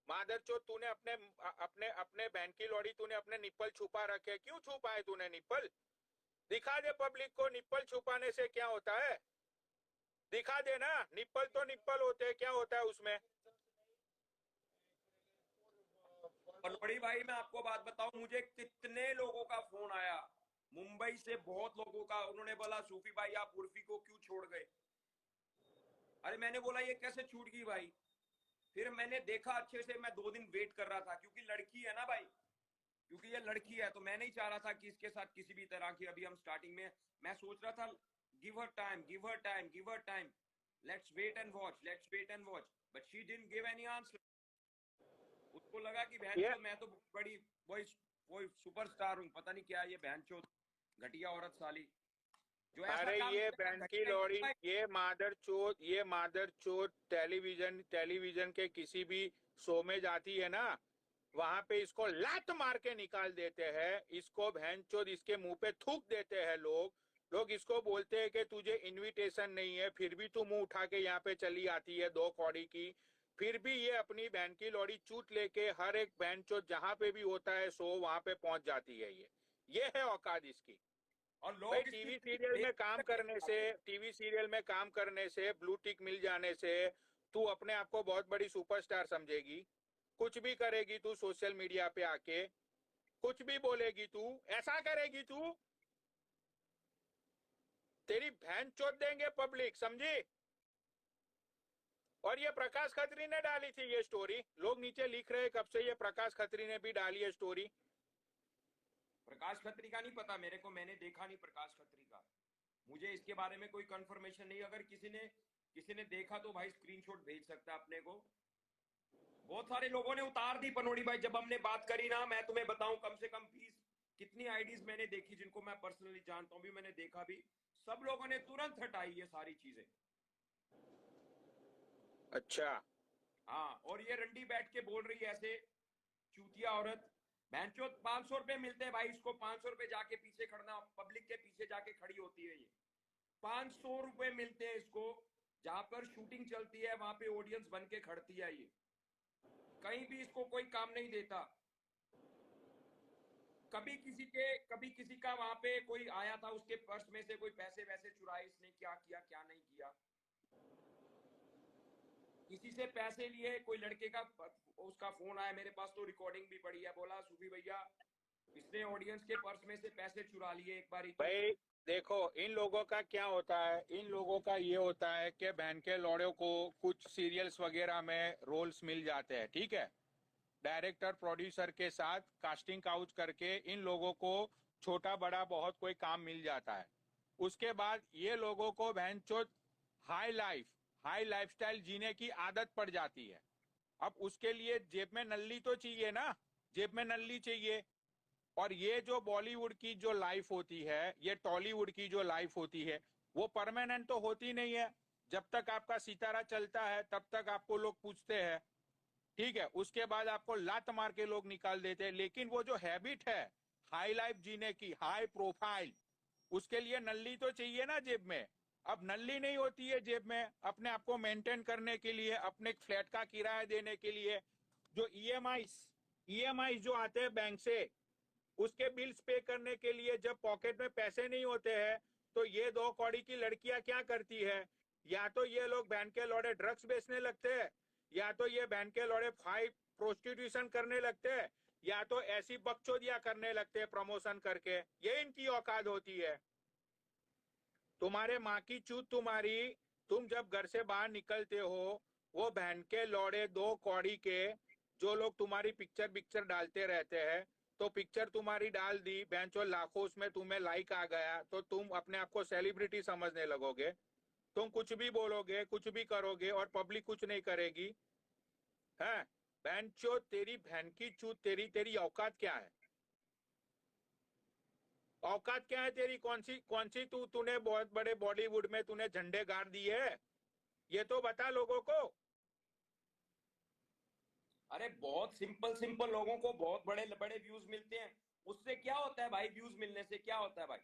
मादरचोद, तूने अपने अपने अपने बहन की लौड़ी तूने अपने निप्पल छुपा रखे, क्यों छुपाए तूने निप्पल? दिखा दे पब्लिक को, निप्पल छुपाने से क्या होता है, दिखा दे ना। निप्पल तो निप्पल होते हैं, क्या होता है उसमें? पनोड़ी भाई मैं आपको बात बताऊं, मुझे कितने लोगों का फोन आया मुंबई से, बहुत लोगों का। उन्होंने बोला सूफी भाई आप उर्फी को क्यों छोड़ गए? अरे मैंने बोला ये कैसे छूट गई भाई? फिर मैंने देखा अच्छे से, मैं 2 दिन वेट कर रहा था क्योंकि लड़की है ना भाई, क्योंकि ये लड़की है तो मैं नहीं चाह रहा था कि इसके साथ किसी भी तरह की, अभी हम स्टार्टिंग में, मैं सोच रहा था give her time, give her time, give her time, let's wait and watch, let's wait and watch, but she didn't give any answer. उसको लगा कि बहन ये चोद मैं तो बड़ी वही वही सुपरस्टार हूँ, पता नहीं क्या ये बहन चोद घटिया औरत साली जो ऐसा अरे काम ये करेगा बहन की घटिया ही लौड़ी, भाई। ये मादरचोद टेलीविजन के किसी भी शो में जाती है ना, वहां पे इसको लात मार के निकाल देते हैं, इसको बहनचोद इसके मुंह पे थूक देते हैं लोग। लोग इसको बोलते हैं कि तुझे इनविटेशन नहीं है, फिर भी तू मुंह उठा के यहाँ पे चली आती है 2 कौड़ी की। फिर भी ये अपनी बहन की लौड़ी चूत लेके हर एक बहनचोद जहां पे भी होता है शो वहां पे पहुंच जाती है। ये है औकात इसकी। और भाई लोग इसकी टीवी सीरियल में काम करने से, ब्लू टिक मिल जाने से तू अपने आप को बहुत बड़ी सुपरस्टार समझेगी? कुछ भी करेगी तू सोशल मीडिया पे आके, कुछ भी बोलेगी तू, ऐसा करेगी तू, तेरी बहन चोद देंगे पब्लिक, समझी? और ये प्रकाश खत्री ने डाली थी ये स्टोरी, लोग नीचे लिख रहे हैं कब से ये प्रकाश खत्री ने भी डाली है स्टोरी। प्रकाश खत्री का नहीं पता मेरे को, मैंने देखा नहीं प्रकाश खत्री का, मुझे इसके बारे में कोई कंफर्मेशन नहीं। अगर किसी ने देखा तो भाई स्क्रीनशॉट भेज सकता है अपने को। बहुत सारे लोगों ने उतार दी पनोड़ी भाई, जब हमने बात करी ना, मैं तुम्हें बताऊं कम से कम 20 कितनी आईडीज मैंने देखी जिनको मैं पर्सनली जानता हूं भी, मैंने देखा भी, सब लोगों ने तुरंत हटाई ये सारी चीजें। अच्छा। हाँ, और ये रंडी बैठ के बोल रही है ऐसे, चूतिया औरत। बहनचोद 500 रुपए मिलते हैं भाई इसको, 500 रुपए जाके पीछे खड़ना, पब्लिक के पीछे जाके खड़ी होती है ये। 500 रुपए मिलते हैं इसको, जहां पर शूटिंग चलती है वहां पे ऑडियंस बन के खड़ती है ये, कहीं भी इसको कोई काम नहीं देता। कभी किसी का वहां पे कोई आया था, उसके पर्स में से कोई पैसे वैसे चुराए इसने, क्या किया क्या नहीं किया? किसी से पैसे लिए, कोई लड़के का उसका फोन आया मेरे पास, तो रिकॉर्डिंग भी पड़ी है, बोला सूफी भैया इसने ऑडियंस के पर्स में से पैसे चुरा लिए एक बार ही तो। भाई देखो, इन लोगों का क्या होता है, इन लोगों का ये होता है कि बहन के लौड़ों को कुछ सीरियल्स वगैरह में रोल्स मिल जाते हैं, ठीक है, डायरेक्टर प्रोड्यूसर के साथ कास्टिंग काउच करके इन लोगों को छोटा बड़ा बहुत कोई काम मिल जाता है। उसके बाद ये लोगों को बहनचोद हाई लाइफ हाई लाइफस्टाइल जीने की आदत पड़ जाती है। अब उसके लिए जेब में नल्ली तो चाहिए ना, जेब में नल्ली चाहिए। और ये जो बॉलीवुड की जो लाइफ होती है, ये टॉलीवुड की जो लाइफ होती है, वो परमानेंट तो होती नहीं है। जब तक आपका सितारा चलता है तब तक आपको लोग पूछते हैं, ठीक है, उसके बाद आपको लात मार के लोग निकाल देते हैं। लेकिन वो जो हैबिट है हाई लाइफ जीने की, हाई प्रोफाइल, उसके लिए नल्ली तो चाहिए ना जेब में। अब नल्ली नहीं होती है जेब में, अपने आप को मेंटेन करने के लिए, अपने फ्लैट का किराया देने के लिए, जो ईएमआई जो आते हैं बैंक से, उसके बिल्स पे करने के लिए जब पॉकेट में पैसे नहीं होते हैं, तो ये 2 कौड़ी की लड़कियां क्या करती है, या तो ये लोग बहन के लौड़े ड्रग्स बेचने लगते हैं, या तो ये बहन के लौड़े फाइव प्रोस्टिट्यूशन करने लगते हैं, या तो ऐसी बकचोदियां करने लगते हैं प्रमोशन करके। ये इनकी औकात होती है। तुम्हारे माँ की चूत तुम्हारी, तुम जब घर से बाहर निकलते हो, वो बहन के लौड़े 2 कौड़ी के जो लोग तुम्हारी पिक्चर पिक्चर डालते रहते हैं, तो पिक्चर तुम्हारी डाल दी बहन चो, लाखों उसमें तुम्हें लाइक आ गया तो तुम अपने आप को सेलिब्रिटी समझने लगोगे। तुम कुछ भी बोलोगे, कुछ भी करोगे और पब्लिक कुछ नहीं करेगी। है बहन चो, तेरी बहन की चूत, तेरी तेरी औकात क्या है? औकात क्या है तेरी? कौन सी तूने बहुत बड़े बॉलीवुड में तूने झंडे गाड़ दिए है, ये तो बता लोगों को। अरे बहुत सिंपल सिंपल लोगों को बहुत बड़े बड़े व्यूज मिलते हैं, उससे क्या होता है भाई? व्यूज मिलने से क्या होता है भाई?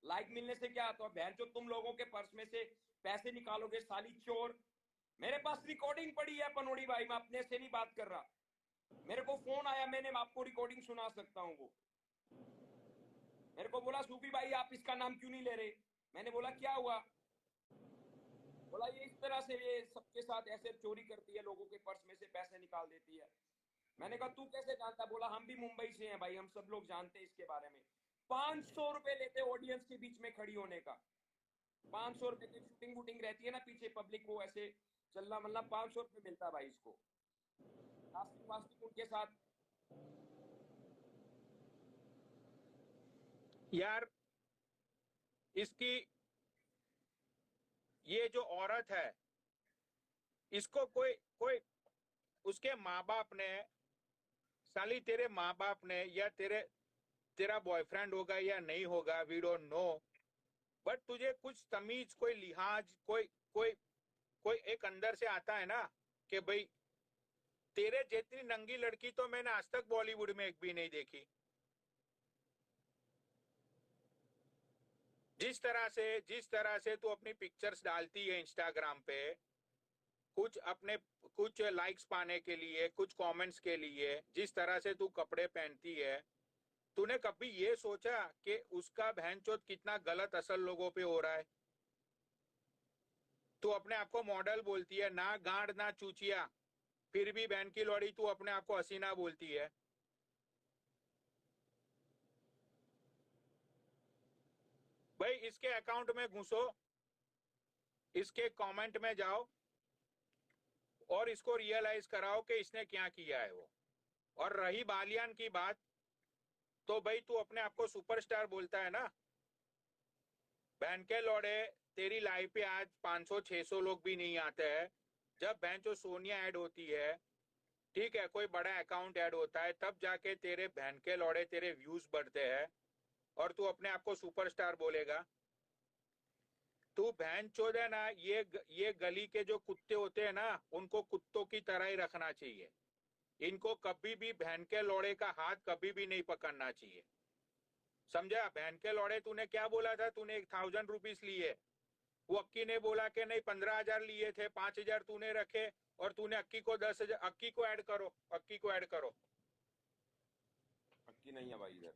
लाइक मिलने से क्या होता है? बहन जो तुम लोगों के पर्स में से पैसे निकालोगे साली चोर। मेरे पास रिकॉर्डिंग पड़ी है पनोड़ी भाई, मैं अपने से नहीं बात कर रहा। मेरे को फोन आया, मैंने आपको रिकॉर्डिंग सुना सकता हूँ। वो मेरे को बोला सूफी भाई आप इसका नाम क्यों नहीं ले रहे। मैंने बोला क्या हुआ। बोला ये इस तरह से ये सबके साथ ऐसे चोरी करती है, लोगों के पर्स में से पैसे निकाल देती है। मैंने कहा तू कैसे जानता। बोला हम भी मुंबई से हैं भाई, हम सब लोग जानते हैं इसके बारे में। 500 रुपए लेते ऑडियंस के बीच में खड़ी होने का। 500 रुपए की शूटिंग वूटिंग रहती है ना पीछे, पब्लिक को ऐसे चलना मलना, 500 रुपए मिलता है भाई इसको। कास्टिंग वास्टिंग उनके साथ। यार इसकी ये जो औरत है, इसको कोई कोई उसके माँ बाप ने, साली तेरे माँ बाप ने, या तेरा बॉयफ्रेंड होगा या नहीं होगा, वी डोंट नो, बट तुझे कुछ तमीज, कोई लिहाज, कोई कोई कोई एक अंदर से आता है ना कि भाई तेरे जितनी नंगी लड़की तो मैंने आज तक बॉलीवुड में एक भी नहीं देखी। जिस तरह से तू अपनी पिक्चर्स डालती है इंस्टाग्राम पे, कुछ अपने कुछ लाइक्स पाने के लिए, कुछ कमेंट्स के लिए, जिस तरह से तू कपड़े पहनती है, तूने कभी ये सोचा कि उसका बहनचोद कितना गलत असल लोगों पे हो रहा है? तू अपने आप को मॉडल बोलती है, ना गांड ना चूचिया, फिर भी बहन की लौड़ी तू अपने आप को हसीना बोलती है। भाई इसके अकाउंट में घुसो, इसके कमेंट में जाओ और इसको रियलाइज कराओ कि इसने क्या किया है वो। और रही बालियान की बात, तो भाई तू अपने आप को सुपरस्टार बोलता है ना, बहन के लौड़े, तेरी लाइफ पे आज 500-600 लोग भी नहीं आते हैं। जब बहन जो सोनिया ऐड होती है, ठीक है, कोई बड़ा अकाउंट ऐड होता है, तब जाके तेरे बहन के लौड़े तेरे व्यूज बढ़ते हैं और तू अपने आप को सुपरस्टार बोलेगा। तू बहन चोद है ना, ये गली के जो कुत्ते होते हैं ना, उनको कुत्तों की तरह ही रखना चाहिए। इनको कभी भी बहन के लौड़े का हाथ कभी भी नहीं पकड़ना चाहिए, समझा? बहन के लौड़े, तूने क्या बोला था? तूने 1000 रुपीज लिए, वो अक्की ने बोला कि नहीं 15,000 लिए थे, 5,000 तूने रखे और तूने अक्की को 10,000, अक्की को ऐड करो, अक्की को ऐड करो। अक्की नहीं है भाई इधर।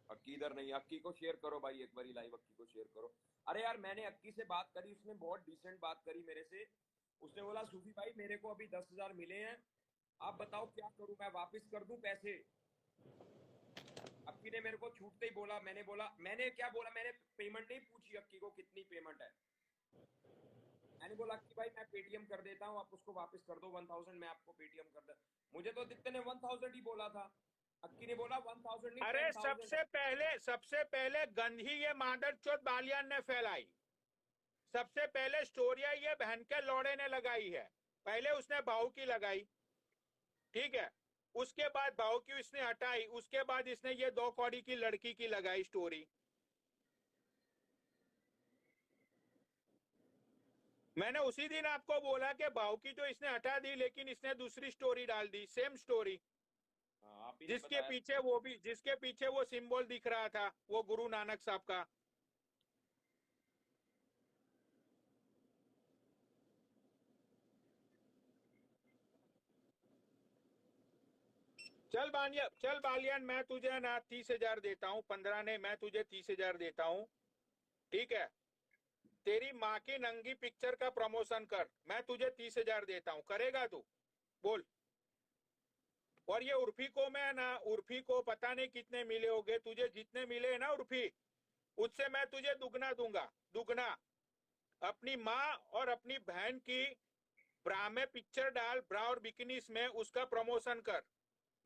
अक्की इधर नहीं है। अक्की को शेयर करो भाई एक बारी लाइव, अक्की को शेयर करो। अरे यार मैंने अक्की से बात करी, उसने बहुत डिसेंट बात करी मेरे से। उसने बोला सूफी भाई मेरे को अभी 10,000 मिले हैं, आप बताओ क्या करूं, मैं वापस कर दूं पैसे। अक्की ने मेरे को छूटते ही बोला। मैंने बोला, मैंने क्या बोला, मैंने पेमेंट नहीं पूछी अक्की को कितनी पेमेंट है। मैंने बोला अक्की भाई मैं पेटीएम कर देता हूँ, आप उसको वापस कर दो 1000, मैं आपको पेटीएम कर दे। मुझे तो दित्ते ने 1000 ही बोला था। अक्की ने बोला 1000 नहीं अरे 10,000 है। सबसे पहले गंद ही ये मादर चोद बालियान ने फैलाई। सबसे पहले स्टोरिया ये बहन के लौड़े ने लगाई है। पहले उसने भाऊ की लगाई, ठीक है, उसके बाद भाऊ की इसने हटाई, उसके बाद इसने ये 2 कौड़ी की लड़की की लगाई स्टोरी। मैंने उसी दिन आपको बोला कि भाऊ की तो इसने हटा दी, लेकिन इसने दूसरी स्टोरी डाल दी, सेम स्टोरी, हाँ, आप ही ने बताया। जिसके पीछे वो सिंबल दिख रहा था, वो गुरु नानक साहब का। चल बालियान, मैं तुझे ना 30,000 देता हूँ, 15 नहीं, मैं तुझे 30,000 देता हूँ, ठीक है? तेरी माँ की नंगी पिक्चर का प्रमोशन कर, मैं तुझे 30,000 देता हूँ, करेगा तू? बोल। और ये उर्फी को मैं ना, उर्फी को पता नहीं कितने मिले होंगे, तुझे जितने मिले ना उर्फी, उससे मैं तुझे दुगना दूंगा, दुगना। अपनी माँ और अपनी बहन की ब्रा में पिक्चर डाल, ब्रा और बिकनीस में, उसका प्रमोशन कर,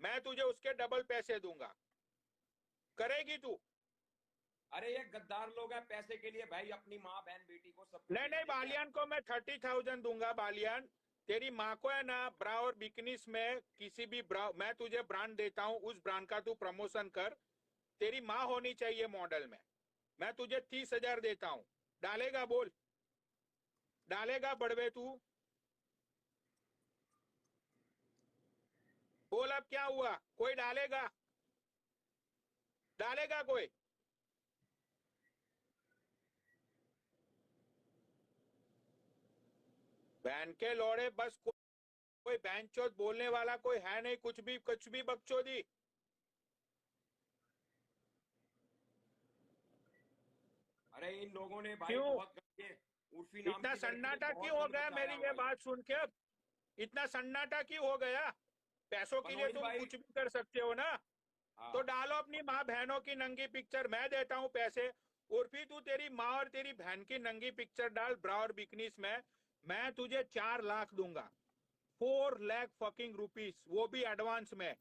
मैं तुझे उसके डबल पैसे दूंगा। करेगी तू? अरे ये गद्दार लोग हैं पैसे के लिए भाई, अपनी माँ बहन बेटी को सबको नहीं बेच नहीं, देते हैं। बालियान को मैं 30,000 दूंगा। बालियान, तेरी माँ को है ना, ब्रा और बिकनीस में किसी भी ब्रा, मैं तुझे ब्रांड देता हूँ, उस ब्रांड का तू प्रमोशन कर। तेरी माँ होनी चाहिए मॉडल में, मैं तुझे 30,000 देता हूँ। डालेगा? बोल, डालेगा बड़वे तू? बोल अब क्या हुआ, कोई डालेगा? डालेगा कोई? बहन के लौड़े बस कोई बहनचोद बोलने वाला कोई है नहीं, कुछ भी बकचोदी। अरे इन लोगों ने भाई क्यों बहुत करके उर्फी नाम इतना की लड़की ने सन्नाटा क्यों बहुत हो गंद गया मचाया मेरी ये भाई। बात सुन के? इतना सन्नाटा क्यों हो गया? पैसों के लिए पनोड़ी तुम भाई। कुछ भी कर सकते हो ना। तो हाँ। डालो अपनी माँ बहनों की नंगी पिक्चर, मैं देता हूँ पैसे। उर्फी तू तेरी माँ और तेरी बहन की नंगी पिक्चर डाल ब्राउर बिकनीस में, मैं तुझे 4 लाख दूंगा। 4 लाख फकिंग रुपीस, वो भी एडवांस में।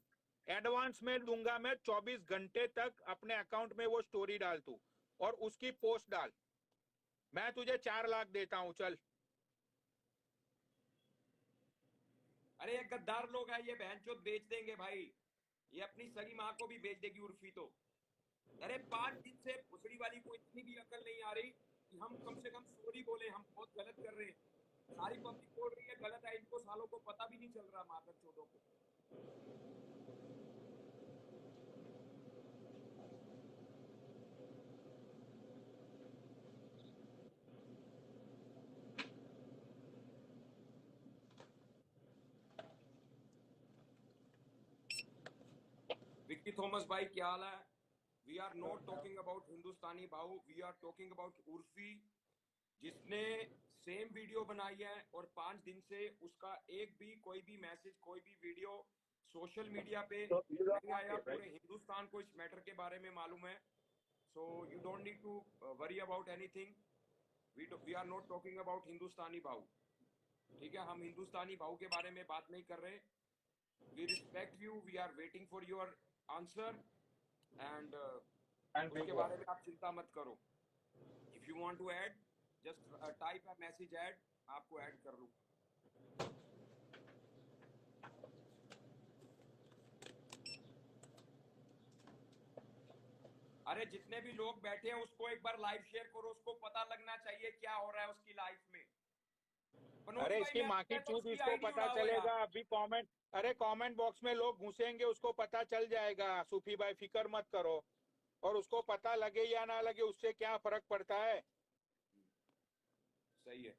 एडवांस में दूंगा मैं, 24 घंटे तक अपने अकाउंट में वो स्टोरी डाल तू और उसकी पोस्ट डाल। मैं तुझे 4 लाख देता हूँ, चल। अरे ये गद्दार लोग हैं, ये बहनचोद बेच देंगे भाई। ये अपनी सगी माँ को भी बेच देगी उर्फी तो। अरे 5 दिन से भुसड़ी वाली को इतनी भी अकल नहीं आ रही कि हम कम से कम सॉरी बोले, हम बहुत गलत कर रहे हैं। सारी पब्लिक बोल रही है गलत है, इनको सालों को पता भी नहीं चल रहा मादर चोदों को। विक्की थॉमस भाई क्या हाल है? We are not talking about Hindustani Bhau, we are talking about Urfi, जिसने सेम वीडियो बनाई है और 5 दिन से उसका एक भी कोई भी मैसेज कोई भी वीडियो सोशल मीडिया पे नहीं आया। पूरे हिंदुस्तान को इस मैटर के बारे में मालूम है। So you don't need to worry about anything. We are not talking about Hindustani Bhau. ठीक है, हम हिंदुस्तानी भाऊ के बारे में बात नहीं कर रहे। We respect you, we are waiting for your answer and उसके बारे में आप चिंता मत करो। If you want to add just type a message add, आपको ऐड कर लूं। अरे जितने भी लोग बैठे हैं उसको एक बार लाइव शेयर करो, उसको पता लगना चाहिए क्या हो रहा है उसकी लाइफ में। पनोड़ी अरे भाई इसकी मैं माँ की तो चूत, उसकी इसको आईडी पता उड़ाओ चलेगा यार। अभी कमेंट। अरे कमेंट बॉक्स में लोग घुसेंगे, उसको पता चल जाएगा। सूफी भाई फिक्र मत करो। और उसको पता लगे या ना लगे उससे क्या फर्क पड़ता है। सही है,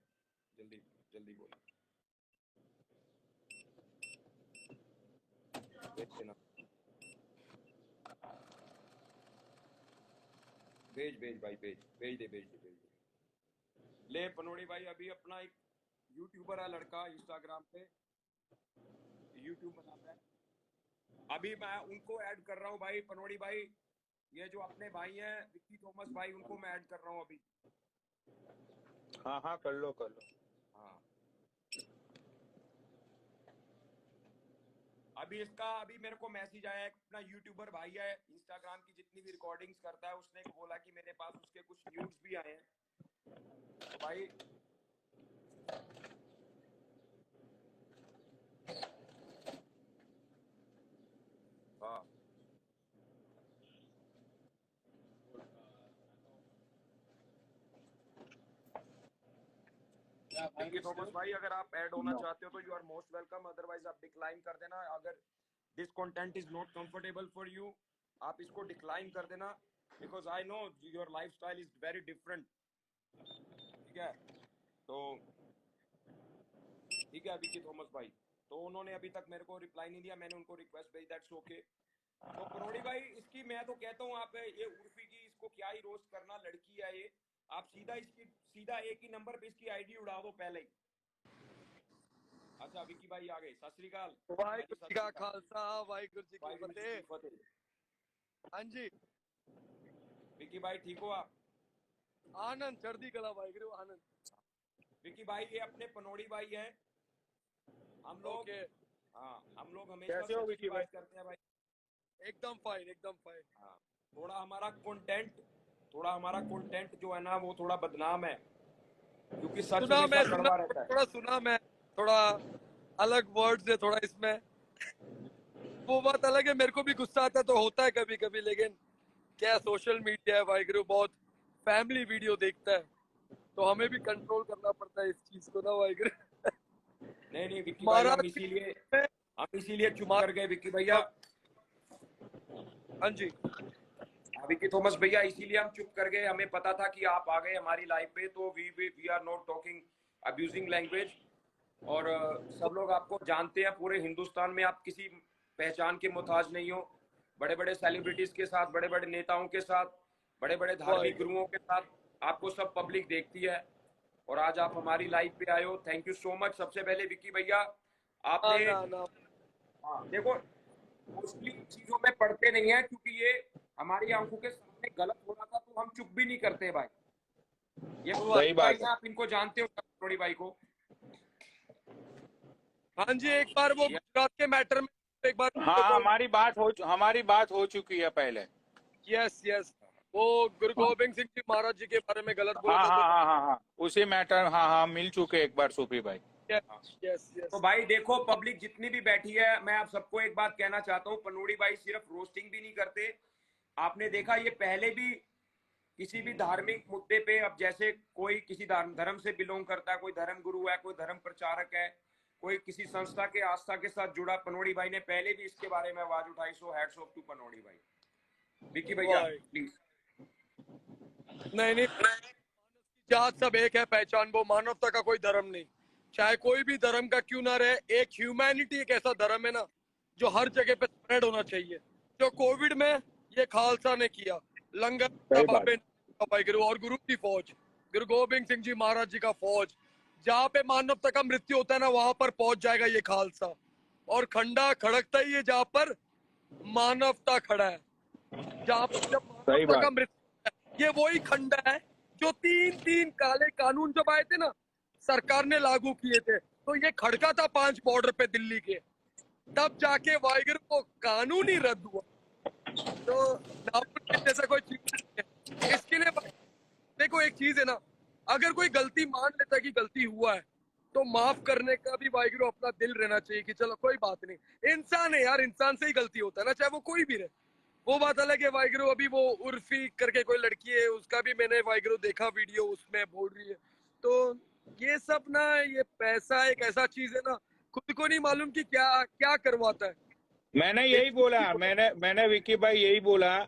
जल्दी जल्दी बोलो, भेज देना। भेज भेज भाई, भेज भेज दे, भेज दे, भेज दे। ले पनोड़ी भाई, अभी अपना एक यूट्यूबर है लड़का, इंस्टाग्राम पे यूट्यूब बनाता है। अभी मैं उनको ऐड कर रहा हूँ भाई। पनोड़ी भाई, ये जो अपने भाई हैं विक्की थॉमस भाई, उनको मैं ऐड कर रहा हूँ अभी। हाँ हाँ, कर लो कर लो। हाँ, अभी इसका अभी मेरे को मैसेज आया है, अपना यूट्यूबर भाई है, इंस्टाग्राम की जितनी भी रिकॉर्डिंग्स करता है, उसने बोला कि मेरे पास उसके कुछ न्यूज भी आए हैं। तो भाई हाँ, विक्की थॉमस भाई अगर आप ऐड होना चाहते हो तो you are most welcome, otherwise आप डिक्लाइन कर देना। अगर this content is not comfortable for you, आप इसको डिक्लाइन कर देना, because I know your life style is very different. ठीक है, तो ठीक है विक्की थॉमस भाई। तो उन्होंने अभी तक मेरे को रिप्लाई नहीं दिया, मैंने उनको रिक्वेस्ट भेजी, दैट्स ओके। तो परोड़ी भाई, इसकी मैं तो कहता हूँ आप ये उर्फी की, इसको क्या ही रोस्ट करना, लड़की है ये। आप सीधा इसकी सीधा एक ही नंबर पे इसकी आईडी उड़ा दो पहले ही। अच्छा विक्की भाई आ गए, सत श्री अकाल विक्की भाई जी, वाहिगुरु सत जी का श्री अकाल। खालसा वाहिगुरु जी की वाहिगुरु जी फतेह। की फतेह। हाँ जी, विक्की भाई ठीक हो आप? आनंद चढ़ती कला वाहिगुरु आनंद। विक्की भाई ये अपने पनोड़ी भाई हैं। हम लोग ओके, हाँ, हम लोग हमेशा कैसे हो सच विकी की भाई? बात करते हैं भाई। एकदम फाइन एकदम फाइन। हाँ, थोड़ा हमारा कंटेंट जो है ना वो थोड़ा बदनाम है, क्योंकि सच सुना हमेशा मैं सुना कड़वा रहता है। थोड़ा सुना मैं, थोड़ा अलग वर्ड्स है थोड़ा इसमें। वो बात अलग है, मेरे को भी गुस्सा आता तो होता है कभी कभी, लेकिन क्या सोशल मीडिया है वाहिगुरु, बहुत फैमिली वीडियो देखता है तो हमें भी कंट्रोल करना पड़ता है इस चीज को ना वाहिगुरु। नहीं नहीं विक्की भाई, महाराज में हम इसीलिए चुप कर गए विक्की भैया। महाराज- हाँ जी, विक्की थॉमस भैया, इसीलिए हम चुप कर गए। हमें पता था कि आप आ गए हमारी लाइफ पे, तो we are not talking abusing language. और सब लोग आपको जानते हैं पूरे हिंदुस्तान में, आप किसी पहचान के मोहताज नहीं हो। बड़े बड़े सेलिब्रिटीज के साथ, बड़े बड़े नेताओं के साथ, बड़े बड़े धार्मिक वाहिगुरु। गुरुओं के साथ आपको सब पब्लिक देखती है, और आज आप हमारी लाइव पे आए हो। Thank you so much. सबसे पहले विक्की भैया, ना आपने, ना ना। हाँ देखो, मोस्टली चीजों में पढ़ते नहीं है, क्योंकि ये हमारी आंखों के सामने गलत हो रहा था तो हम चुप भी नहीं करते भाई। ये सही भाई बात हैं, है। आप इनको जानते हो पनोड़ी भाई को? हाँ जी, एक बार वो ये गुजरात के मैटर में एक बार हाँ, को, हमारी बात हो चुकी है पहले। यस यस, वो गुरु हाँ गोबिंद सिंह जी महाराज जी के बारे में गलत बोला हाँ था तो हाँ हाँ हाँ हाँ, उसी मैटर, हाँ हाँ, मिल चुके एक बार सूफी भाई। यस यस तो यस। भाई देखो, पब्लिक जितनी भी बैठी है, मैं आप सबको एक बात कहना चाहता हूँ, पनोड़ी भाई सिर्फ रोस्टिंग भी नहीं करते। आपने देखा ये पहले भी किसी भी धार्मिक मुद्दे पे, अब जैसे कोई किसी धर्म से बिलोंग करता है, कोई धर्म गुरु है, कोई धर्म प्रचारक है, कोई किसी संस्था के आस्था के साथ जुड़ा, पनोड़ी भाई ने पहले भी इसके बारे में आवाज उठाई। सो हैट्स ऑफ टू पनोड़ी भाई। विक्की भैया वाह, प्लीज। नहीं नहीं, जात सब एक है, पहचान वो मानवता का कोई धर्म नहीं, चाहे कोई भी धर्म का क्यों ना रहे। एक ह्यूमैनिटी एक ऐसा धर्म है ना जो हर जगह पे स्प्रेड होना चाहिए। जो कोविड में ये खालसा ने किया, लंगर सही बात। बाबे भाई गुरु और गुरु की फौज, गुरु गोबिंद सिंह जी महाराज जी का फौज, जहाँ पे मानवता का मृत्यु होता है ना वहां पर पहुंच जाएगा ये खालसा। और खंडा खड़कता ही है जहाँ पर मानवता खड़ा है, जहाँ पर जब सही मानवता बात। का मृत्यु है। ये वही खंडा है जो तीन तीन काले कानून जब आए थे ना, सरकार ने लागू किए थे, तो ये खड़का था 5 बॉर्डर पे दिल्ली के, तब जाके वाहिगुरु को कानून ही रद्द हुआ। तो नामुमकिन जैसा कोई चीज नहीं है इसके लिए। देखो एक चीज है ना, अगर कोई गलती मान लेता है कि गलती हुआ है, तो माफ करने का भी वाहिगुरु अपना दिल रहना चाहिए कि चलो कोई बात नहीं, इंसान है यार, इंसान से ही गलती होता है ना, चाहे वो कोई भी रहे। वो बात अलग है वाहिगुरु, अभी वो उर्फी करके कोई लड़की है, उसका भी मैंने वाहिगुरु देखा वीडियो, उसमें बोल रही है। तो ये सब ना, ये पैसा एक ऐसा चीज है ना, खुद को नहीं मालूम कि क्या क्या करवाता है। मैंने एक यही बोला, मैंने विकी भाई यही बोला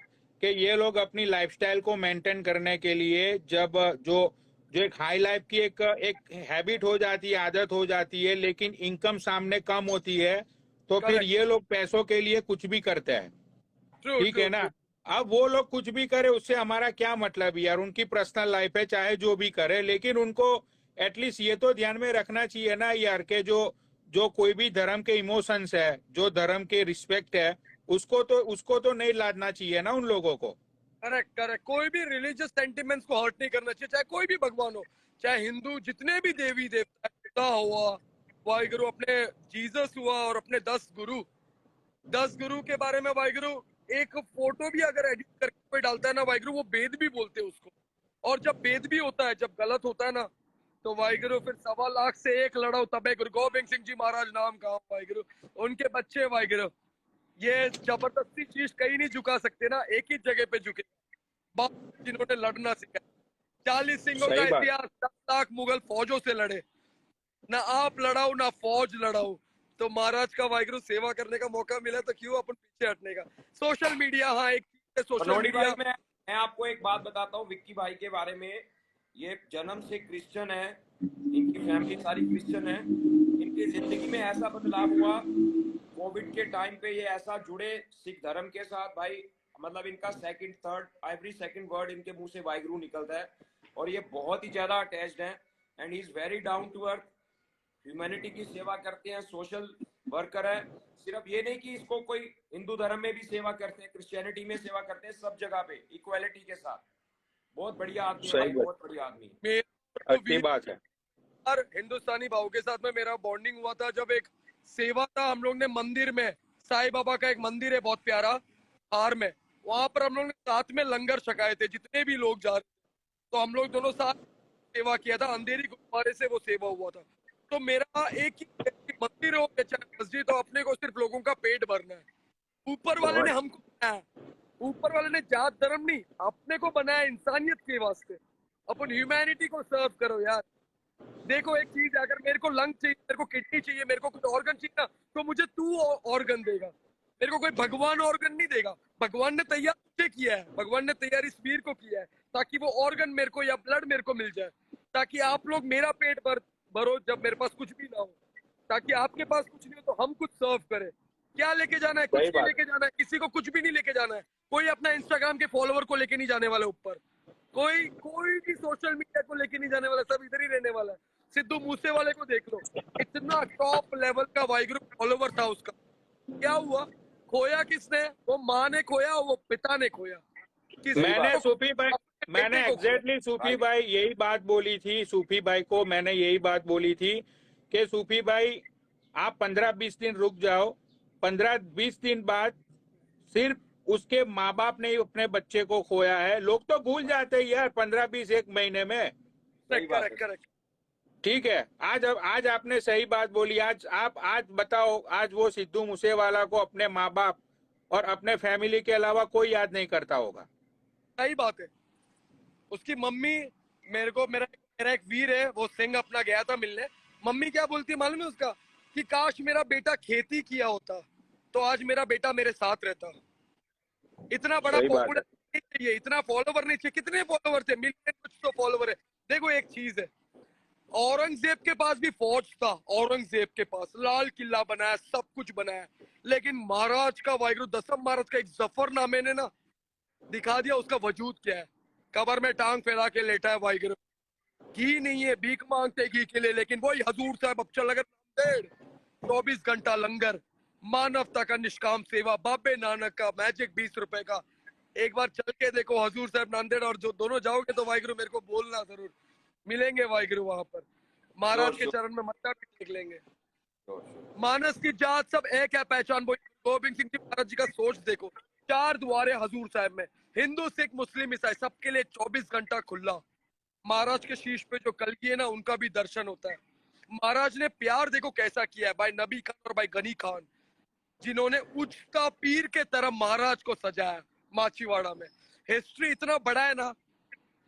कि ये लोग अपनी लाइफस्टाइल को मेंटेन करने के लिए, जब जो जो एक हाई लाइफ की एक एक हैबिट हो जाती है, आदत हो जाती है, लेकिन इनकम सामने कम होती है, तो फिर करेक्ट, ये लोग पैसों के लिए कुछ भी करते हैं। ट्रू ठीक है ट्रू ना? ट्रू। अब वो लोग कुछ भी करे, उससे हमारा क्या मतलब यार, उनकी पर्सनल लाइफ है, चाहे जो भी करे, लेकिन उनको एटलीस्ट ये तो ध्यान में रखना चाहिए ना यार, के जो जो कोई भी धर्म के इमोशंस है, जो धर्म के रिस्पेक्ट है, उसको तो नहीं लादना चाहिए ना उन लोगों को। करेक्ट करेक्ट, कोई भी रिलीजियस सेंटिमेंट्स को हर्ट नहीं करना चाहिए, चाहे कोई भी भगवान हो, चाहे हिंदू जितने भी देवी देवता है, बुद्धा हुआ, वाहिगुरु अपने जीसस हुआ, और अपने 10 गुरु के बारे में वाहिगुरु एक फोटो भी अगर एडिट करके कोई डालता है ना वाहिगुरु, वो वेद भी बोलते हैं उसको। और जब वेद भी होता है, जब गलत होता है ना, तो वाहिगुरु फिर 1.25 लाख से एक लड़ाओ तबे गुरु गोबिंद सिंह जी महाराज नाम का वाहिगुरु, उनके बच्चे वाहिगुरु, ये जबरदस्ती चीज कहीं नहीं झुका सकते ना, एक ही जगह पे झुके बाप, जिन्होंने लड़ना सीखा। 40 सिंहों का सही बात। इतिहास, 10 लाख मुगल फौजों से लड़े, ना आप लड़ाओ ना फौज लड़ाओ। तो महाराज का वाहिगुरु सेवा करने का मौका मिला तो क्यों अपन पीछे हटने का। सोशल मीडिया, हाँ एक चीज है सोशल पनोड़ी भाई, मीडिया। मैं आपको एक बात बताता हूँ विक्की भाई के बारे में। ये जन्म से क्रिश्चियन है, इनकी फैमिली सारी क्रिश्चियन है। इनकी जिंदगी में ऐसा बदलाव हुआ कोविड के टाइम पे, ये ऐसा जुड़े सिख धर्म के साथ भाई, मतलब इनका second third every second word इनके मुंह से वाहिगुरु निकलता है, और ये बहुत ही ज्यादा अटैच्ड है, and he is very down to earth. Humanity की सेवा करते हैं, सोशल वर्कर है। सिर्फ ये नहीं कि इसको कोई हिंदू धर्म में भी सेवा करते हैं, क्रिश्चियनिटी में सेवा करते हैं, सब जगह पे इक्वालिटी के साथ। बहुत बढ़िया आदमी है भाई, सही बात। बहुत बढ़िया आदमी है। मेरा जो अच्छी बात है। और हिंदुस्तानी भाव के साथ में मेरा बॉन्डिंग हुआ था जब एक सेवा था, हम लोग ने मंदिर में, साईं बाबा का एक मंदिर है बहुत प्यारा हार में, वहां पर हम लोग ने साथ में लंगर छकाए थे, जितने भी लोग जा रहे थे, तो हम लोग दोनों साथ सेवा किया था, अंधेरी गुरुद्वारे से वो सेवा हुआ था। तो मेरा एक ही मंदिर हो या चाहे मस्जिद हो, अपने को सिर्फ लोगों का पेट भरना है। ऊपर वाले ने हमको बनाया, ऊपर वाले ने जात धर्म नहीं, अपने को बनाया इंसानियत के वास्ते। अपन ह्यूमैनिटी को सर्व करो यार। देखो एक चीज है, अगर मेरे को लंग चाहिए, मेरे को किडनी चाहिए, मेरे को कुछ ऑर्गन चाहिए ना, तो मुझे तू ऑर्गन देगा, मेरे को कोई भगवान ऑर्गन नहीं देगा। भगवान ने तैयार मुझे किया है, भगवान ने तैयार इस वीर को किया है, ताकि वो ऑर्गन मेरे को या ब्लड मेरे को मिल जाए, ताकि आप लोग मेरा पेट भर भरो जब मेरे पास कुछ भी ना हो, ताकि आपके पास कुछ नहीं हो तो हम कुछ सर्व करें। क्या लेके जाना है? कुछ सही नहीं बात। लेके जाना है, किसी को कुछ भी नहीं लेके जाना है। कोई अपना इंस्टाग्राम के फॉलोवर को लेके नहीं जाने वाला ऊपर, कोई कोई भी सोशल मीडिया को लेके नहीं जाने वाला, सब इधर ही रहने वाला है। सिद्धू मूसे वाले को देख लो, इतना टॉप लेवल का वाहिगुरु फॉलोवर था उसका, क्या हुआ? खोया किसने? वो माँ ने खोया, वो पिता ने खोया। किसी मैंने को सूफी भाई अपने मैंने बेटे को खोया। एग्जैक्टली सूफी भाई भाई यही बात बोली थी, सूफी भाई को मैंने यही बात बोली थी कि सूफी भाई आप 15-20 दिन रुक जाओ, 15-20 दिन बाद सिर्फ उसके माँ बाप ने ही अपने बच्चे को खोया है। लोग तो भूल जाते हैं यार 15-20 एक महीने में। सही बात है। Correct correct. ठीक है, आज आपने सही बात बोली। आज बताओ, आज वो सिद्धू मूसेवाला को अपने माँ बाप और अपने फैमिली के अलावा कोई याद नहीं करता होगा। सही बात है। उसकी मम्मी, मेरा मेरा एक वीर है, वो सिंह अपना गया था मिलने। मम्मी क्या बोलती है मालूम है उसका? कि काश मेरा बेटा खेती किया होता तो आज मेरा बेटा मेरे साथ रहता। इतना बड़ा सही बात पॉपुलर है। नहीं चाहिए, इतना फॉलोवर नहीं चाहिए। कितने फॉलोवर थे? मिलियन कुछ तो फॉलोवर है। देखो एक चीज है, औरंगजेब के पास भी फौज था, औरंगजेब के पास लाल किला बनाया, सब कुछ बनाया, लेकिन महाराज का वाहिगुरु दसम महाराज का एक जफरनामे ने ना दिखा दिया उसका वजूद क्या है। कबर में टांग फैला के लेटा है वाहिगुरु, घी नहीं है, भीख मांगते घी के लिए, लेकिन वही हजूर साहब अब चल अगर 24 घंटा लंगर, मानवता का निष्काम सेवा, बाबे नानक का मैजिक 20 रुपए का। एक बार चल के देखो हजूर साहब नांदेड़, और जो दोनों जाओगे तो वाहिगुरु मेरे को बोलना जरूर, मिलेंगे वाहिगुरु वहां पर, महाराज के श्योर चरण में मत्था भी टेक लेंगे। श्योर। मानस की जात सब एक है, पहचान वो गोविंद सिंह जी महाराज जी का सोच देखो, 4 द्वारे हजूर साहब में, हिंदू सिख मुस्लिम ईसाई सबके लिए 24 घंटा खुला। महाराज के शीश पे जो कलगी है ना, उनका भी दर्शन होता है। महाराज ने प्यार देखो कैसा किया है भाई नबी खान और भाई गनी खान, जिन्होंने उचका पीर के तरह महाराज को सजाया माछीवाड़ा में। हिस्ट्री इतना बड़ा है ना,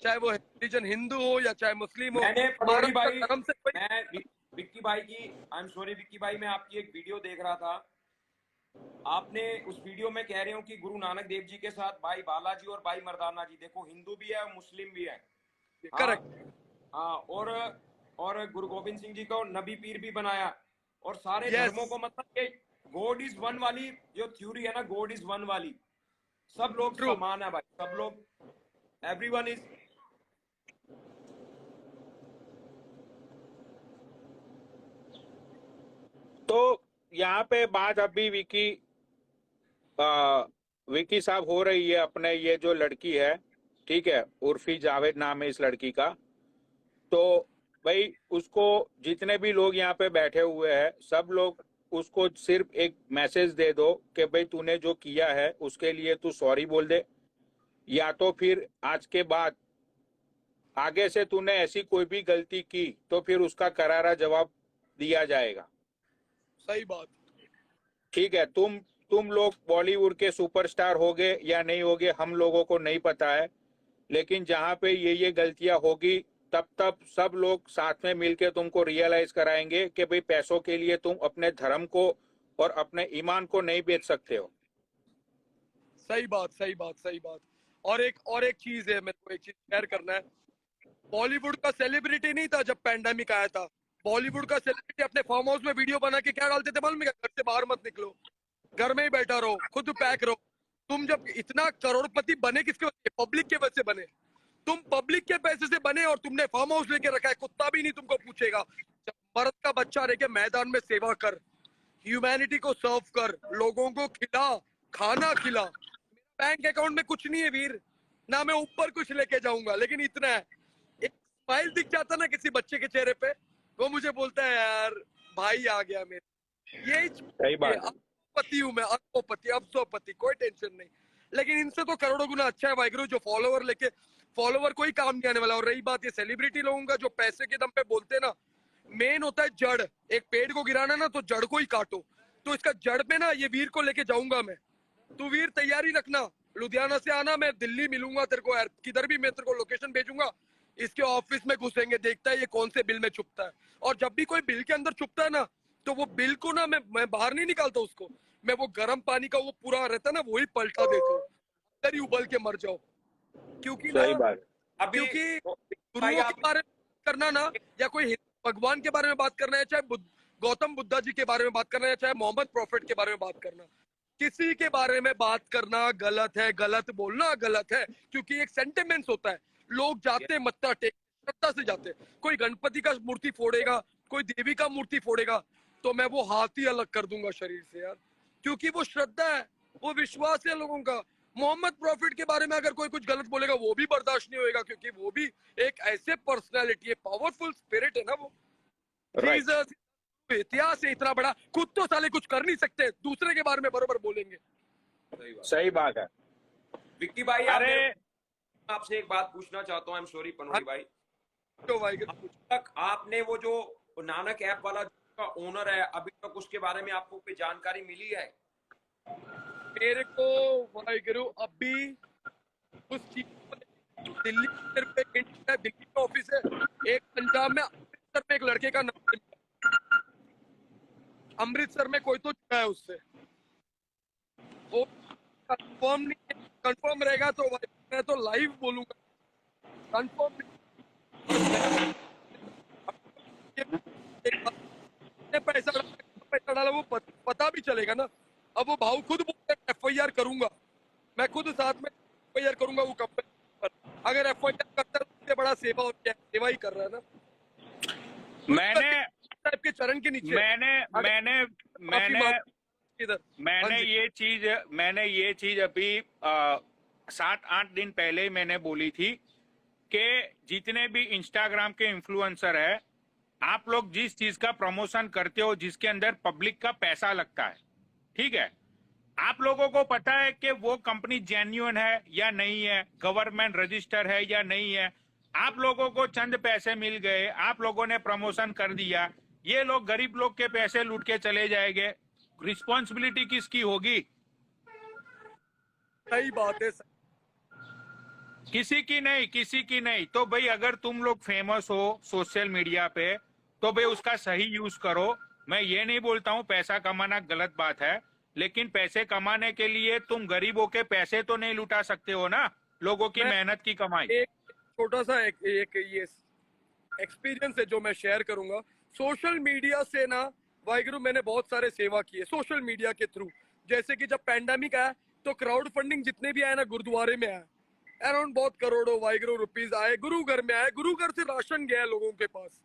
चाहे वो रिलीजन हिंदू हो या चाहे मुस्लिम हो, मैंने पटौड़ी महाराज का भाई, धर्म से कोई। मैं विक्की भाई की, आई एम सॉरी विक्की भाई, मैं आपकी एक वीडियो देख रहा था। आपने उस वीडियो में कह रहे हो कि गुरु नानक देव जी के साथ भाई बालाजी और भाई मर्दाना जी, देखो हिंदू भी है मुस्लिम भी है। हाँ, करेक्ट। हाँ, और गुरु गोविंद सिंह जी को नबी पीर भी बनाया, और सारे यस, धर्मों को, मतलब ये गॉड इज वन वाली जो थ्योरी है ना, गॉड इज वन वाली, सब लोग ट्रू। समान है भाई, सब लोग, एवरीवन इज। तो यहाँ पे बात अभी विकी साहब हो रही है अपने, ये जो लड़की है, ठीक है, उर्फी जावेद नाम है इस लड़की का। तो भाई उसको, जितने भी लोग यहाँ पे बैठे हुए हैं, सब लोग उसको सिर्फ एक मैसेज दे दो कि भाई तूने जो किया है उसके लिए तू सॉरी बोल दे, या तो फिर आज के बाद आगे से तूने ऐसी कोई भी गलती की तो फिर उसका करारा जवाब दिया जाएगा। सही बात। ठीक है, तुम लोग बॉलीवुड के सुपरस्टार होगे या नहीं होगे हम लोगों को नहीं पता है, लेकिन जहां पे ये गलतियां होगी तब सब लोग साथ में मिलके तुमको रियलाइज कराएंगे कि भाई पैसों के लिए तुम अपने धर्म को और अपने ईमान को नहीं बेच सकते हो। सही बात, सही बात, सही बात। और एक चीज है, मेरे को एक चीज शेयर करना है। बॉलीवुड का सेलिब्रिटी नहीं था जब पैंडेमिक आया था, बॉलीवुड का सेलिब्रिटी अपने फार्म हाउस में वीडियो बना के क्या डालते थे मालूम है? घर से बाहर मत निकलो, घर में ही बैठा रहो, खुद पैक रहो। तुम जब इतना करोड़पति बने किसके वजह से? पब्लिक के वजह से बने। तुम पब्लिक के पैसे से बने और तुमने फार्म हाउस लेके रखा है, कुत्ता भी नहीं तुमको पूछेगा। जब मर्द का बच्चा रह के मैदान में सेवा कर, ह्यूमैनिटी को सर्व कर, लोगों को खिला, खाना खिला। बैंक अकाउंट में कुछ नहीं है वीर, ना मैं ऊपर कुछ लेके जाऊंगा, लेकिन इतना है, एक स्माइल दिख जाता ना किसी बच्चे के चेहरे पे, वो मुझे बोलता है यार भाई आ गया मेरे। यही सही बात है। पति हूं मैं, अरबोपति, अब 100 पति, कोई टेंशन नहीं। लेकिन इनसे तो करोड़ों गुना अच्छा है वाहिगुरु, जो फॉलोवर लेके, फॉलोवर कोई काम नहीं आने वाला। और रही बात ये सेलिब्रिटी लोगों का, जो पैसे के दम पे बोलते हैं ना, मेन होता है जड़। एक पेड़ को गिराना ना तो जड़ को ही काटो, तो इसका जड़ पे ना ये वीर को लेके जाऊंगा मैं। तू वीर तैयारी रखना, लुधियाना से आना, मैं दिल्ली मिलूंगा तेरे को, किधर भी मैं तेरे को लोकेशन भेजूंगा। इसके ऑफिस में घुसेंगे, देखता है ये कौन से बिल में छुपता है, और जब भी कोई बिल के अंदर छुपता है ना, तो वो बिल को ना मैं बाहर नहीं निकालता उसको, मैं वो गर्म पानी का वो पूरा रहता है ना, वही पलटा देता हूँ, अंदर ही उबल के मर जाओ। क्योंकि ना, सही बात। अभी क्योंकि भाई गुरुओं के आप, बारे में करना ना, या कोई भगवान के बारे में बात करना है, चाहे गौतम बुद्धा जी के बारे में बात करना है, चाहे मोहम्मद प्रॉफिट के बारे में बात करना, किसी के बारे में बात करना गलत है, गलत बोलना गलत है, क्योंकि एक सेंटिमेंट्स होता है। लोग जाते मत्था टेक श्रद्धा से जाते, कोई गणपति का मूर्ति फोड़ेगा, कोई देवी का मूर्ति फोड़ेगा, तो मैं वो हाथ ही अलग कर दूंगा शरीर से यार, क्योंकि वो श्रद्धा है, वो विश्वास है लोगों का। मोहम्मद प्रॉफिट के बारे में अगर कोई कुछ गलत बोलेगा वो भी बर्दाश्त नहीं होएगा, क्योंकि वो भी एक ऐसे पर्सनालिटी है, पावरफुल स्पिरिट है ना वो। राइट। जीसस इतिहास है इतना बड़ा, खुद तो साले कुछ कर नहीं सकते, दूसरे के बारे में बरोबर बोलेंगे। सही बात है। विक्की भाई अरे आपसे एक बात पूछना चाहता हूँ, आई एम सॉरी पनोड़ी भाई, तो भाई अब तक आपने वो जो नानक ऐप वाला का ओनर है, अभी तक उसके बारे में आपको कोई जानकारी मिली है? मेरे को वाहिगुरु अभी उस चीज दिल्ली दिल्ली का ऑफिस है, एक पंजाब में अमृतसर में एक लड़के का नाम, अमृतसर में कोई तो जुड़ा है उससे, वो कंफर्म नहीं, कंफर्म रहेगा तो मैं तो लाइव बोलूंगा, कंफर्म पैसा डाला वो पता भी चलेगा ना। अब वो भाव खुद बोलते हैं FIR करूंगा, मैं खुद साथ में FIR करूंगा वो कंपनी पर, अगर FIR करता है तो बड़ा सेवा हो गया, सेवा ही कर रहा है ना। मैंने साहब के चरण के नीचे मैंने ये चीज अभी 7-8 दिन पहले ही मैंने बोली थी कि जितने भी इंस्टाग्राम के इन्फ्लुएंसर है, आप लोग जिस चीज का प्रमोशन करते हो जिसके अंदर पब्लिक का पैसा लगता है, ठीक है, आप लोगों को पता है कि वो कंपनी जेन्युइन है या नहीं है, गवर्नमेंट रजिस्टर है या नहीं है। आप लोगों को चंद पैसे मिल गए, आप लोगों ने प्रमोशन कर दिया, ये लोग गरीब लोग के पैसे लूट के चले जाएंगे, रिस्पॉन्सिबिलिटी किसकी होगी? सही बात है, किसी की नहीं, किसी की नहीं। तो भाई अगर तुम लोग फेमस हो सोशल मीडिया पे तो भाई उसका सही यूज करो। मैं ये नहीं बोलता हूँ पैसा कमाना गलत बात है, लेकिन पैसे कमाने के लिए तुम गरीबों के पैसे तो नहीं लुटा सकते हो ना, लोगों की मेहनत की कमाई। एक छोटा सा एक ये एक्सपीरियंस है जो मैं शेयर करूंगा। सोशल मीडिया से ना वाहिगुरु मैंने बहुत सारे सेवा किए सोशल मीडिया के थ्रू। जैसे कि जब पैंडेमिक आया तो क्राउड फंडिंग जितने भी आए ना गुरुद्वारे में आया, अराउंड बहुत करोड़ों वाहिगुरु रुपीज आए, गुरु घर में आए, गुरु घर से राशन गया लोगों के पास।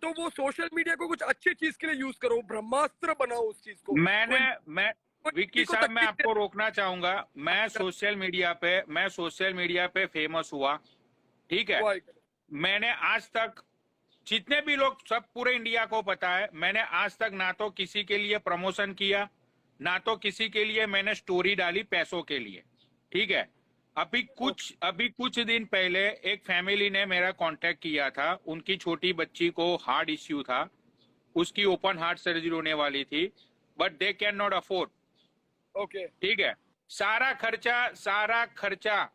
तो वो सोशल मीडिया को कुछ अच्छी चीज के लिए यूज करो, ब्रह्मास्त्र बनाओ उस चीज को। मैं विक्की साहब मैं आपको रोकना चाहूंगा। मैं सोशल मीडिया पे फेमस हुआ, ठीक है, मैंने आज तक जितने भी लोग, सब पूरे इंडिया को पता है, मैंने आज तक ना तो किसी के लिए प्रमोशन किया, ना तो किसी के लिए मैंने स्टोरी डाली पैसों के लिए, ठीक है। अभी कुछ दिन पहले एक फैमिली ने मेरा कांटेक्ट किया था, उनकी छोटी बच्ची को हार्ट इश्यू था, उसकी ओपन हार्ट सर्जरी होने वाली थी, but they can not afford, okay, ठीक है। सारा खर्चा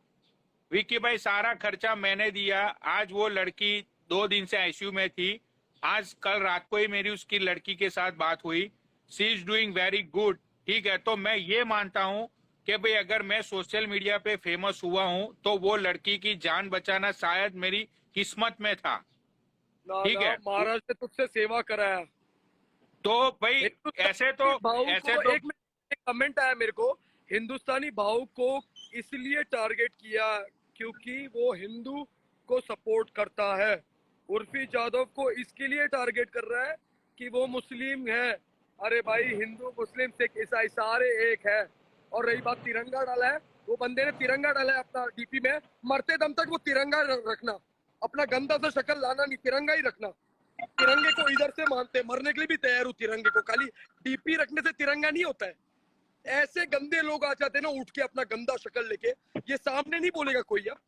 विकी भाई, सारा खर्चा मैंने दिया। आज वो लड़की 2 दिन से आईसीयू में थी, आज कल रात को ही मेरी उसकी लड़की के साथ बात हुई, she is doing very good, ठीक है। तो मैं ये मानता हूं कि भाई अगर मैं सोशल मीडिया पे फेमस हुआ हूं तो वो लड़की की जान बचाना शायद मेरी किस्मत में था, ठीक है। महाराज ने तुझसे सेवा कराया तो भाई ऐसे तो एक कमेंट आया मेरे को, हिंदुस्तानी भाव को इसलिए टारगेट किया क्योंकि वो हिंदू को सपोर्ट करता है, उर्फी जादव को इसके लिए टारगेट कर रहा है कि वो मुस्लिम है। अरे भाई हिंदू मुस्लिम सिख ईसाई सारे एक है। और रही बात तिरंगा डाला है, वो बंदे ने तिरंगा डाला है अपना डीपी में, मरते दम तक वो तिरंगा रखना, अपना गंदा सा शक्ल लाना नहीं, तिरंगा ही रखना। तिरंगे को इधर से मानते, मरने के लिए भी तैयार हूँ तिरंगे को, खाली डीपी रखने से तिरंगा नहीं होता है। ऐसे गंदे लोग आ जाते ना उठ के अपना गंदा शक्ल लेके, ये सामने नहीं बोलेगा कोई यार,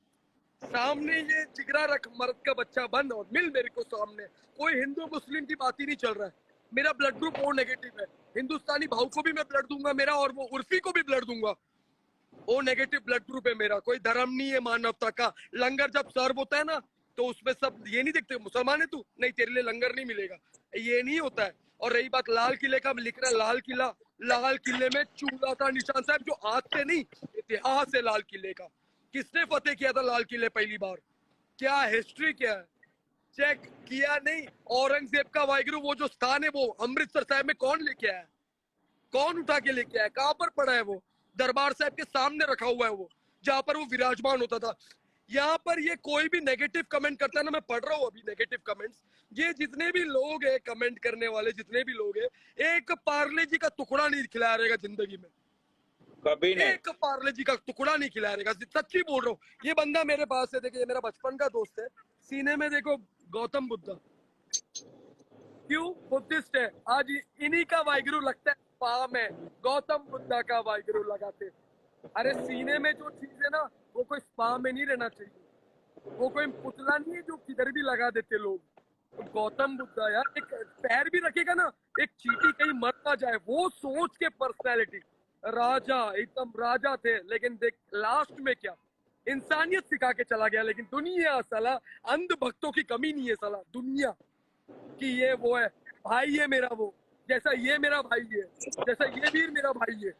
सामने ये जिगरा रख, मर्द का बच्चा बन और मिल मेरे को सामने। कोई हिंदू मुस्लिम की बात ही नहीं चल रहा है, मेरा ब्लड ग्रुप ओ नेगेटिव है, हिंदुस्तानी भाव को भी मैं ब्लड दूंगा मेरा, और वो उर्फी को भी ब्लड दूंगा, ओ नेगेटिव ब्लड ग्रुप है मेरा। कोई धर्म नहीं है मानवता का। लंगर जब सर्व होता है ना तो उसमें सब ये नहीं देखते मुसलमान है तू, नहीं तेरे लिए लंगर नहीं मिलेगा, ये नहीं होता है। और रही बात लाल किले का, लिख रहा है लाल किले में चूल्हा था निशान साहब, जो आज से नहीं इतिहास है लाल किले का। किसने फतेह किया था लाल किले पहली बार, क्या हिस्ट्री क्या है, चेक किया नहीं। औरंगजेब का वाहिगुरु वो जो स्थान है वो अमृतसर साहिब में कौन लेके आया, कौन उठा के लेके आया, कहां पर पड़ा है वो? दरबार साहब के सामने रखा हुआ है वो, जहां पर वो विराजमान होता था। यहाँ पर ये कोई भी नेगेटिव कमेंट करता है ना, मैं पढ़ रहा हूँ अभी नेगेटिव कमेंट्स, ये जितने भी लोग हैं कमेंट करने वाले, जितने भी लोग हैं, एक पार्ले जी का टुकड़ा नहीं खिलाया रहेगा जिंदगी में, कभी नहीं। एक पार्ले जी का टुकड़ा नहीं खिलाया रहेगा, सच्ची बोल रहा हूँ। ये बंदा मेरे पास है, देखिए ये मेरा बचपन का दोस्त है, सीने में देखो गौतम बुद्धा, क्यों? बुद्धिस्ट है, आज इन्हीं का वाहिगुरु लगता है स्पा में, गौतम बुद्धा का वाहिगुरु लगाते। अरे सीने में जो चीज है ना, वो कोई स्पा में नहीं रहना चाहिए, वो कोई पुतला नहीं है जो किधर भी लगा देते लोग। तो गौतम बुद्धा यार, एक पैर भी रखेगा ना, एक चींटी कहीं मर ना जाए, वो सोच के पर्सनैलिटी, राजा, एकदम राजा थे। लेकिन देख लास्ट में क्या, इंसानियत सिखा के चला गया। लेकिन दुनिया साला, अंध भक्तों की कमी नहीं है साला दुनिया कि ये वो है भाई, ये मेरा वो, जैसा ये मेरा भाई है, जैसा ये वीर मेरा भाई है,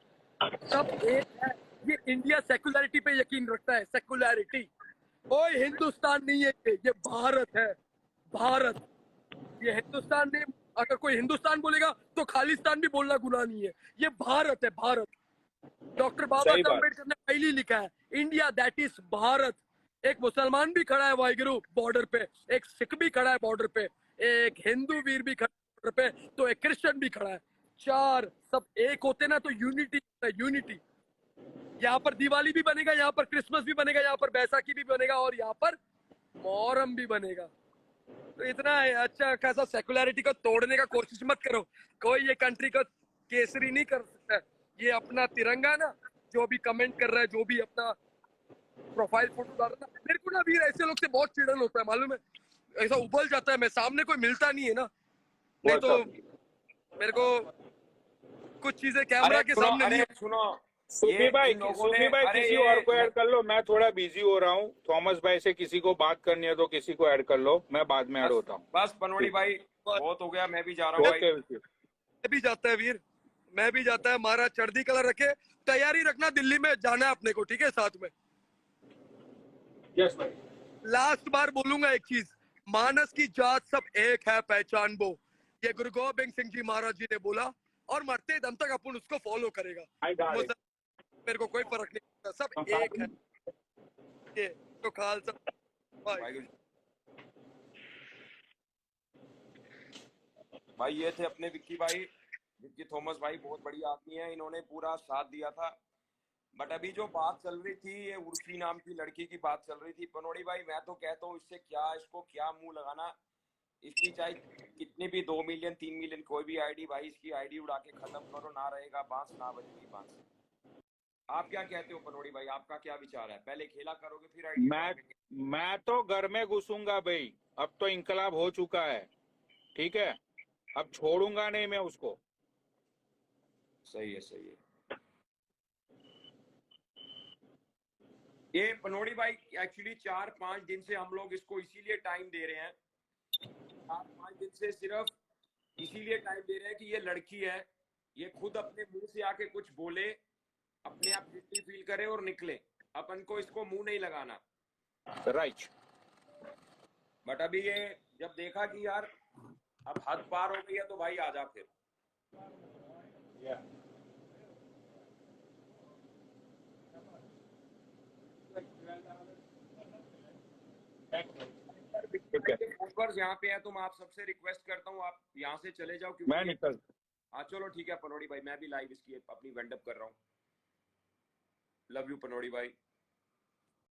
सब एक है। ये इंडिया सेकुलरिटी पे यकीन रखता है, सेकुलरिटी। कोई हिंदुस्तान नहीं है, ये भारत है, भारत। ये हिंदुस्तान नहीं, अगर कोई हिंदुस्तान बोलेगा तो खालिस्तान भी बोलना गुनाह नहीं है। ये भारत है, भारत। डॉक्टर बाबा सही साहब बात। अम्बेडकर ने पहले ही लिखा है, इंडिया दैट इज भारत। एक मुसलमान भी खड़ा है वाहिगुरु बॉर्डर पे, एक सिख भी खड़ा है बॉर्डर पे, एक हिंदू वीर भी खड़ा है बॉर्डर पे, तो एक क्रिश्चियन भी खड़ा है। चार सब एक होते ना तो यूनिटी, यूनिटी। यहाँ पर दिवाली भी बनेगा, यहाँ पर क्रिसमस भी बनेगा, यहाँ पर बैसाखी भी बनेगा, और यहाँ पर मोहर्रम भी बनेगा। तो इतना अच्छा खासा सेकुलरिटी को तोड़ने का कोशिश मत करो। कोई ये कंट्री को केसरी नहीं कर सकता है। ये अपना तिरंगा ना, जो भी कमेंट कर रहा है, जो भी अपना प्रोफाइल फोटो डाल रहा है, मेरे को ना भी ऐसे लोग से बहुत चिड़न होता है, मालूम है? ऐसा उबल जाता है, मैं सामने कोई मिलता नहीं है ना, नहीं वो तो सब। मेरे को कुछ चीजें कैमरा के सामने नहीं। अरे सुनो, सूफी भाई, इन लोगों सूफी ने, भाई अरे किसी ये और को ऐड कर लो, मैं थोड़ा बिजी हो रहा हूँ। थॉमस भाई से किसी को बात करनी है तो किसी को ऐड कर लो, मैं बाद में ऐड होता हूँ। बस पनोड़ी भाई बहुत हो गया, मैं भी जा रहा हूँ भाई। ओके। मैं भी जाता है वीर, मैं भी जाता है। महाराज चढ़ती कलर रखे, तैयारी रखना, दिल्ली में जाना है अपने को, ठीक है? साथ में यस भाई। लास्ट बार बोलूंगा एक चीज, मानस की जात सब एक है, पहचान वो। ये गुरु गोबिंद सिंह जी महाराज जी ने बोला, और मरते दम तक अपन उसको फॉलो करेगा। I got it. मेरे को कोई फर्क नहीं पड़ता, सब एक है। ये तो खालसा भाई। भाई ये थे अपने विक्की भाई, विक्की थॉमस भाई, बहुत बढ़िया आदमी है, इन्होंने पूरा साथ दिया था। बट अभी जो बात चल रही थी, ये उर्फी नाम की लड़की की बात चल रही थी, पनोड़ी भाई मैं तो कहता हूँ इससे क्या, इसको क्या मुंह लगाना। इसकी चाहे कितनी भी 2 मिलियन 3 मिलियन कोई भी आईडी, भाई इसकी आईडी उड़ा के खत्म करो, ना रहेगा बांस ना बजेगी बांस। आप क्या कहते हो पनोड़ी भाई, आपका क्या विचार है? पहले खेला करोगे फिर आईडी? मैं तो घर में घुसूंगा भाई, अब तो इंकलाब हो चुका है, ठीक है? अब छोड़ूंगा नहीं मैं उसको। सही है, सही है। ये पनोड़ी भाई एक्चुअली 4-5 दिन से हम लोग इसको इसीलिए टाइम दे रहे हैं, 4-5 दिन से सिर्फ इसीलिए टाइम दे रहे हैं कि ये लड़की है, ये खुद अपने मुंह से आके कुछ बोले, अपने आप गिल्टी फील करे और निकले। अपन को इसको मुंह नहीं लगाना, राइट। बट अभी ये जब देखा कि यार अब हद पार हो गई है, तो भाई आजा फिर। फोकर्स यहाँ पे है, तो मैं आप सबसे रिक्वेस्ट करता हूँ आप यहाँ से चले जाओ, क्योंकि मैं निकल। हाँ चलो ठीक है पनोड़ी भाई, मैं भी लाइव इसकी अपनी वेंड अप कर रहा हूँ। लव यू पनोड़ी भाई।